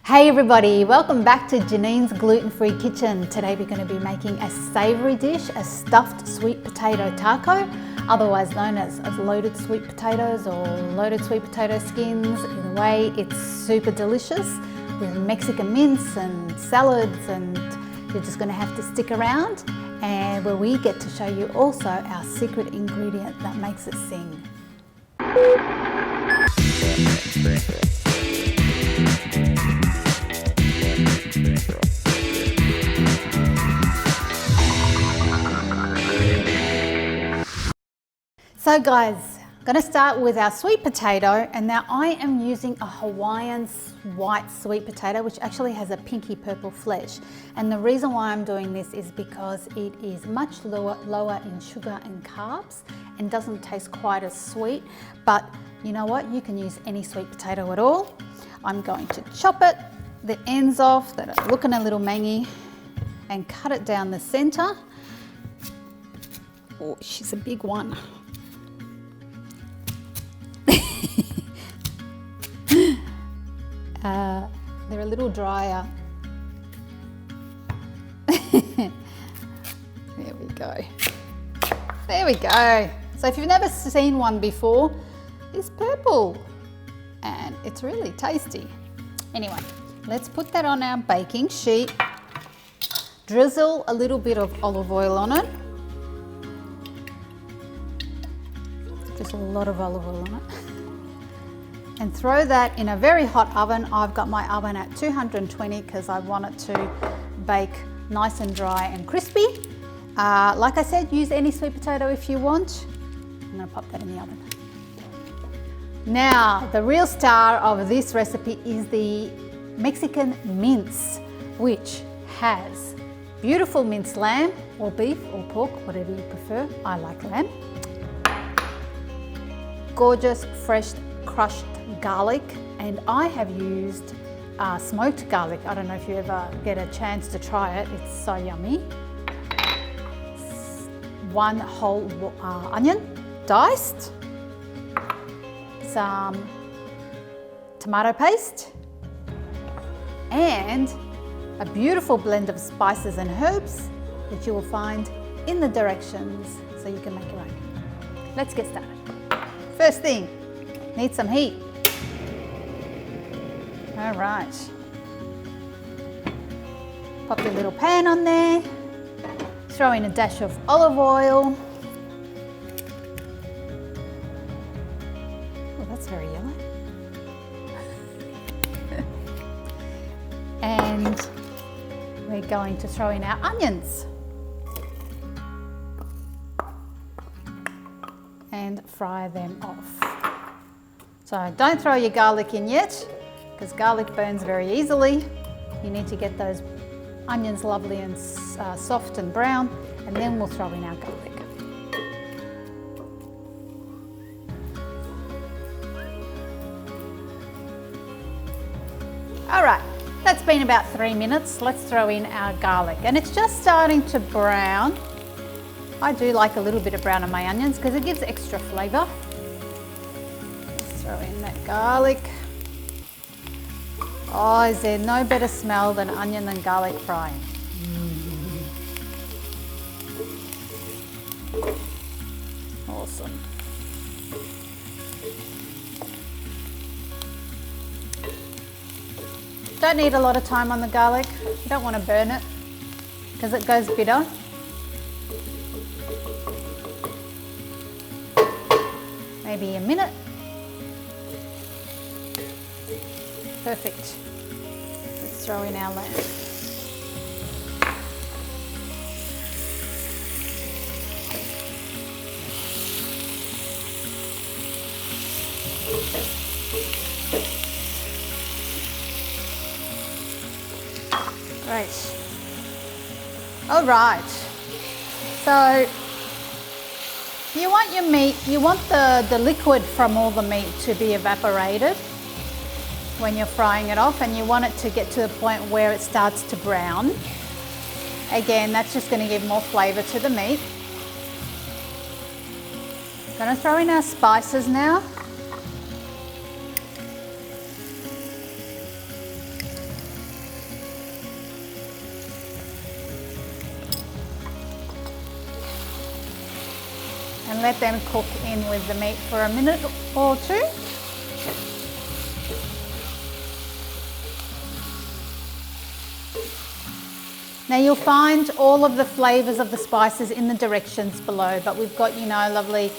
Hey everybody, welcome back to Janine's Gluten-Free Kitchen. Today we're going to be making a savoury dish, a stuffed sweet potato taco, otherwise known as loaded sweet potatoes or loaded sweet potato skins. Either way, it's super delicious with Mexican mince and salads, and you're just going to have to stick around, and where we get to show you also our secret ingredient that makes it sing. So guys, I'm going to start with our sweet potato, and now I am using a Hawaiian white sweet potato which actually has a pinky purple flesh, and the reason why I'm doing this is because it is much lower in sugar and carbs and doesn't taste quite as sweet. But you know what, you can use any sweet potato at all. I'm going to chop it, the ends off that are looking a little mangy, and cut it down the center. Oh, she's a big one. They're a little drier. There we go. There we go. So if you've never seen one before, it's purple and it's really tasty. Anyway, let's put that on our baking sheet. Drizzle a little bit of olive oil on it. Just a lot of olive oil on it. And throw that in a very hot oven. I've got my oven at 220 because I want it to bake nice and dry and crispy. Like I said, use any sweet potato if you want. I'm going to pop that in the oven. Now, the real star of this recipe is the Mexican mince, which has beautiful minced lamb or beef or pork, whatever you prefer. I like lamb. Gorgeous, fresh, crushed garlic, and I have used smoked garlic. I don't know if you ever get a chance to try it, it's so yummy. One whole onion, diced, some tomato paste, and a beautiful blend of spices and herbs which you will find in the directions so you can make your own. Let's get started. First thing, need some heat. All right. Pop your little pan on there. Throw in a dash of olive oil. Oh, that's very yellow. And we're going to throw in our onions. And fry them off. So don't throw your garlic in yet, because garlic burns very easily. You need to get those onions lovely and soft and brown, and then we'll throw in our garlic. All right, that's been about 3 minutes. Let's throw in our garlic, and it's just starting to brown. I do like a little bit of brown on my onions because it gives extra flavour. Let's throw in that garlic. Oh, is there no better smell than onion and garlic frying? Awesome. Don't need a lot of time on the garlic. You don't want to burn it because it goes bitter. Maybe a minute. Perfect. Let's throw in our lamb. Great. All right. So you want your meat, you want the liquid from all the meat to be evaporated when you're frying it off, and you want it to get to the point where it starts to brown. Again, that's just going to give more flavour to the meat. Going to throw in our spices now. and let them cook in with the meat for a minute or two. Now you'll find all of the flavors of the spices in the directions below, but we've got, you know, lovely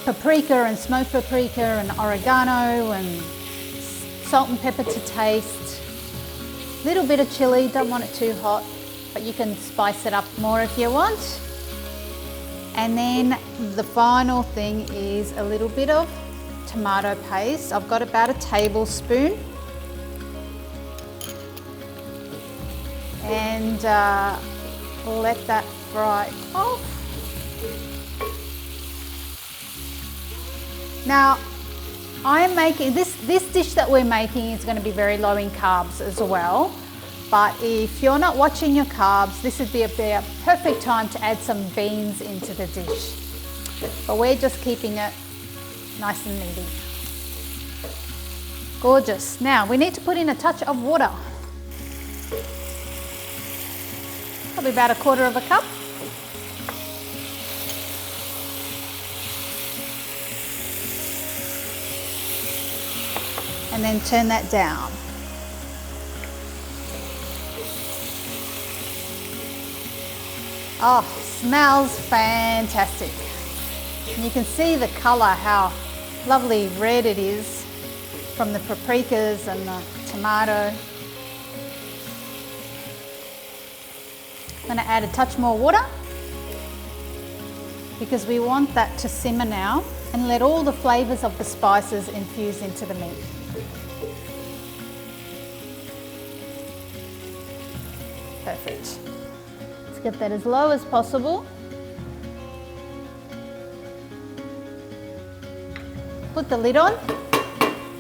paprika and smoked paprika and oregano and salt and pepper to taste. Little bit of chili, don't want it too hot, but you can spice it up more if you want. And then the final thing is a little bit of tomato paste. I've got about a tablespoon. And let that fry off. Now, I'm making this dish that we're making is going to be very low in carbs as well. But if you're not watching your carbs, this would be a perfect time to add some beans into the dish. But we're just keeping it nice and meaty. Gorgeous. Now we need to put in a touch of water. Probably about a quarter of a cup. And then turn that down. Oh, smells fantastic. And you can see the color, how lovely red it is from the paprikas and the tomato. I'm going to add a touch more water because we want that to simmer now and let all the flavors of the spices infuse into the meat. Perfect. Let's get that as low as possible. Put the lid on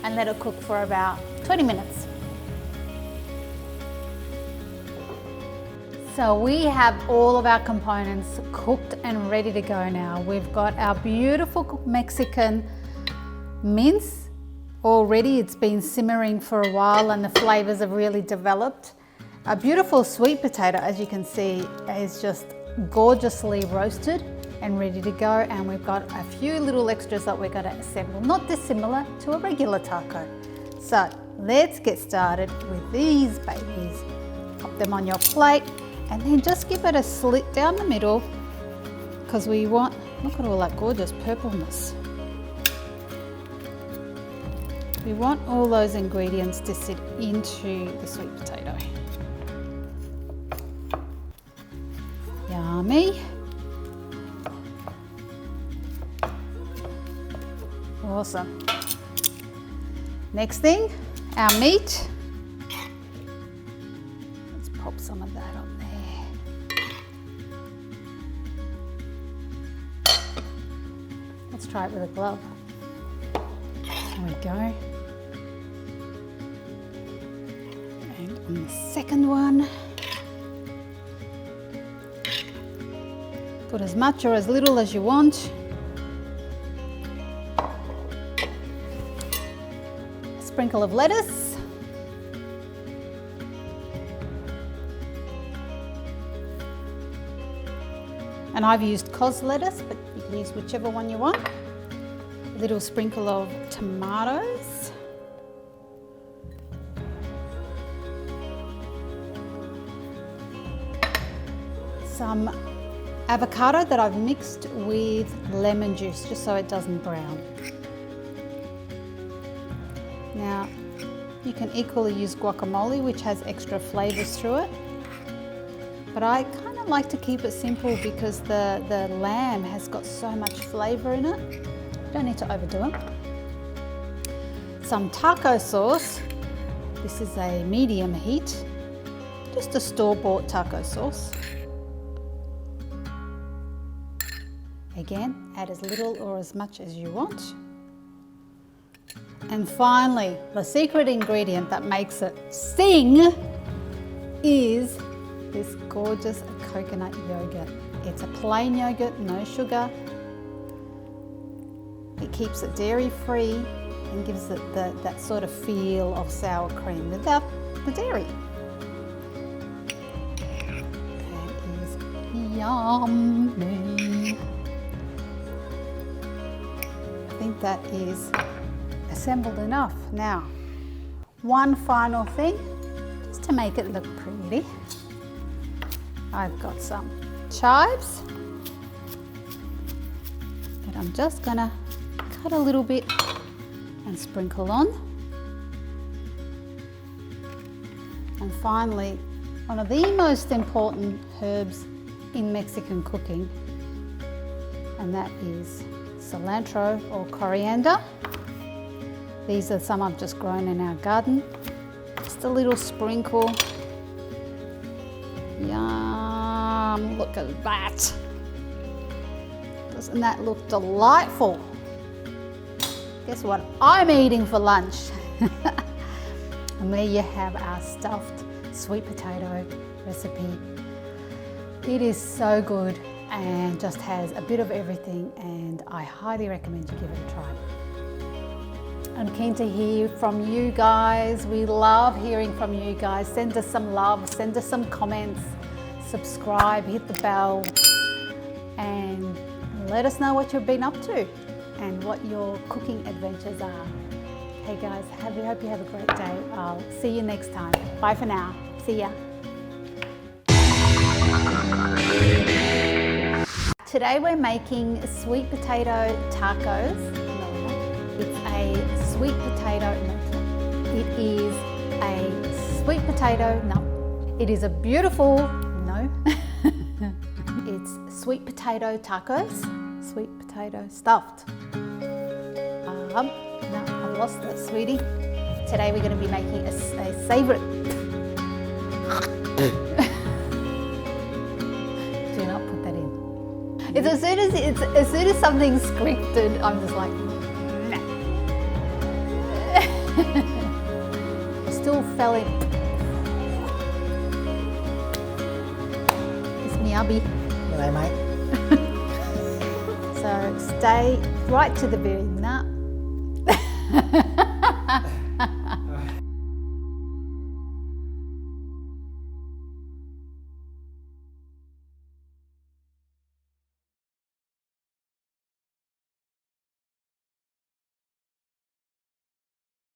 and let it cook for about 20 minutes. So we have all of our components cooked and ready to go now. We've got our beautiful Mexican mince already. It's been simmering for a while and the flavors have really developed. A beautiful sweet potato, as you can see, is just gorgeously roasted and ready to go. And we've got a few little extras that we're going to assemble, not dissimilar to a regular taco. So let's get started with these babies. Pop them on your plate. And then just give it a slit down the middle because we want, look at all that gorgeous purpleness. We want all those ingredients to sit into the sweet potato. Yummy. Awesome. Next thing, our meat. Let's pop some of that on there. Let's try it with a glove. There we go. And on the second one, put as much or as little as you want. A sprinkle of lettuce. And I've used cos lettuce, but you can use whichever one you want. A little sprinkle of tomatoes. Some avocado that I've mixed with lemon juice, just so it doesn't brown. Now, you can equally use guacamole, which has extra flavors through it. But I kind of like to keep it simple because the lamb has got so much flavor in it. Don't need to overdo it. Some taco sauce. This is a medium heat. Just a store-bought taco sauce. Again, add as little or as much as you want. And finally, the secret ingredient that makes it sing is this gorgeous coconut yogurt. It's a plain yogurt, no sugar. It keeps it dairy-free and gives it that sort of feel of sour cream without the dairy. That is yummy. that is assembled enough. Now, one final thing, just to make it look pretty. I've got some chives that I'm just gonna cut a little bit and sprinkle on. And finally, one of the most important herbs in Mexican cooking, and that is cilantro or coriander. These are some I've just grown in our garden. Just a little sprinkle. Yum, look at that. Doesn't that look delightful? Guess what I'm eating for lunch? And there you have our stuffed sweet potato recipe. It is so good and just has a bit of everything, and I highly recommend you give it a try. I'm keen to hear from you guys. We love hearing from you guys. Send us some love, send us some comments, subscribe, hit the bell, and let us know what you've been up to and what your cooking adventures are. Hey guys, I hope you have a great day. I'll see you next time. Bye for now. See ya. Today we're making sweet potato tacos. It's a sweet potato, it is a sweet potato, no. It is a beautiful, no. It's sweet potato tacos, sweet potato stuffed. No, I lost that, sweetie. Today we're going to be making a savoury. Do not put that in. It's as soon as something's scripted, I'm just like, nah. I still fell in. It's Miyabi. Bye, mate. So stay right to the very end.